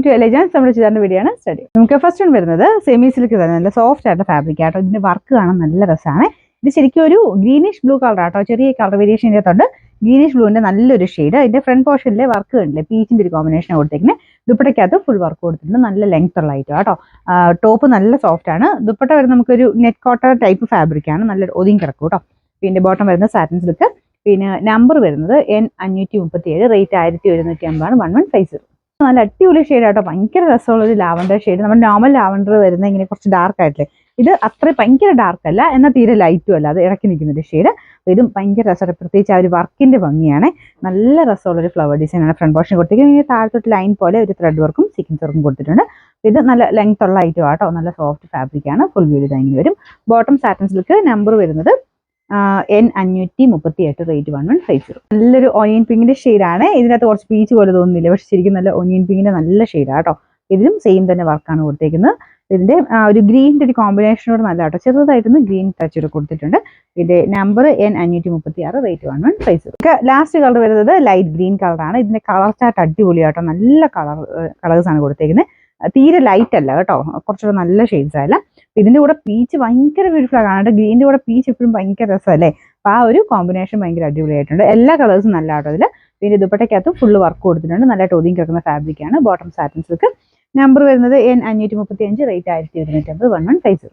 To elegance നമ്മുടെ ചെയ്ത video ആണ് സ്റ്റഡി. നമുക്ക് ഫസ്റ്റ് വൺ വരുന്നത് സെമി സിൽക്ക് തന്നെ നല്ല സോഫ്റ്റ് ആയിട്ടുള്ള ഫാബ്രിക് ആട്ടോ. ഇതിന്റെ വർക്ക് കാണാൻ നല്ല രസമാണ്. ഇത് ശരിക്കും ഒരു ഗ്രീനിഷ് ബ്ലൂ കളർ ആട്ടോ. ചെറിയ കളർ വേരിയേഷൻ ഇതിനകത്തുണ്ട്. ഗ്രീനിഷ് ബ്ലൂവിന്റെ നല്ലൊരു ഷെയ്ഡ്. അതിന്റെ ഫ്രണ്ട് പോർഷനിലെ വർക്ക് കണ്ടില്ലേ, പീച്ചിന്റെ ഒരു കോമ്പിനേഷൻ കൊടുത്തേക്കുന്നത്. ദുപ്പട്ടയ്ക്കകത്ത് ഫുൾ വർക്ക് കൊടുത്തിട്ടുണ്ട്. നല്ല ലെങ്ത് ഉള്ള ഐറ്റം ആട്ടോ. ടോപ്പ് നല്ല സോഫ്റ്റ് ആണ്. ദുപ്പട്ട വരുന്നത് നമുക്കൊരു നെറ്റ് കോട്ടൺ ടൈപ്പ് ഫാബ്രിക് ആണ്. നല്ല ഒതുങ്ങി കിടക്കും കേട്ടോ. പിന്നെ ബോട്ടം വരുന്നത് സാറ്റിൻ സിൽക്ക്. പിന്നെ നമ്പർ വരുന്നത് N537, റേറ്റ് 1150 1150. നല്ല അടിപൊളി ഷെയ്ഡ് ആട്ടോ. ഭയങ്കര രസമുള്ള ഒരു ലാവൻഡർ ഷെയ്ഡ്. നമ്മുടെ നോർമൽ ലാവൻഡർ വരുന്ന ഇങ്ങനെ കുറച്ച് ഡാർക്ക് ആയിട്ടില്ലേ, ഇത് അത്ര ഭയങ്കര ഡാർക്ക് അല്ല, എന്നാൽ തീരെ ലൈറ്റും അല്ല, അത് ഇറക്കി നിൽക്കുന്നൊരു ഷെയ്ഡ്. ഇതും ഭയങ്കര രസമാണ്. പ്രത്യേകിച്ച് ആ ഒരു വർക്കിന്റെ ഭംഗിയാണ്. നല്ല രസമുള്ളൊരു ഫ്ലവർ ഡിസൈൻ ആണ് ഫ്രണ്ട് പോർഷൻ കൊടുത്തിരിക്കുന്നത്. ഇങ്ങനെ താഴത്തോട്ട് ലൈൻ പോലെ ഒരു ത്രെഡ് വർക്കും സീക്വൻസ് വർക്കും കൊടുത്തിട്ടുണ്ട്. ഇത് നല്ല ലെങ്ത് ഉള്ള ഐറ്റം ആട്ടോ. നല്ല സോഫ്റ്റ് ഫാബ്രിക് ആണ്. ഫുൾ വ്യൂ ഡിസൈൻ വരും. Bottom satin silk. നമ്പർ വരുന്നത് N538, റേറ്റ് 1150. നല്ലൊരു ഓനിയൻ പിങ്കിന്റെ ഷെയ്ഡാണ്. ഇതിനകത്ത് കുറച്ച് പീച്ച് പോലെ തോന്നുന്നില്ല, പക്ഷെ ശരിക്കും നല്ല ഓനിയൻ പിങ്കിന്റെ നല്ല ഷെയ്ഡാണ് കേട്ടോ. ഇതിലും സെയിം തന്നെ വർക്കാണ് കൊടുത്തേക്കുന്നത്. ഇതിന്റെ ഒരു ഗ്രീനിന്റെ ഒരു കോമ്പിനേഷനോട് നല്ല കേട്ടോ. ചെറുതായിട്ടൊന്ന് ഗ്രീൻ ടച്ച് കൂടെ കൊടുത്തിട്ടുണ്ട്. ഇതിന്റെ number N536, rate 1150. Last colour വരുന്നത് ലൈറ്റ് ഗ്രീൻ കളറാണ്. ഇതിന്റെ കളർ ചാർട്ട് അടിപൊളിയാട്ടോ. നല്ല കളേഴ്സ് ആണ് കൊടുത്തേക്കുന്നത്. തീരെ ലൈറ്റ് അല്ല കേട്ടോ, കുറച്ചുകൂടെ നല്ല ഷെയ്ഡ്സ് ആയല്ല. ഇതിന്റെ കൂടെ പീച്ച് ഭയങ്കര ബ്യൂട്ടിഫുൾ ആണ്. ഗ്രീനിന്റെ കൂടെ പീച്ച് എപ്പോഴും ഭയങ്കര രസമല്ലേ. അപ്പൊ ആ ഒരു കോമ്പിനേഷൻ ഭയങ്കര അടിപൊളിയായിട്ടുണ്ട്. എല്ലാ കളേഴ്സും നല്ല കേട്ടോ. ഇതിൽ പിന്നെ ദുപ്പട്ടയ്ക്കകത്ത് ഫുള്ള് വർക്ക് കൊടുത്തിട്ടുണ്ട്. നല്ല ടോതിങ് കിടക്കുന്ന ഫാബ്രിക് ആണ്. Bottom satin silk. നമ്പർ വരുന്നത് N535, റേറ്റ് 1150 1150.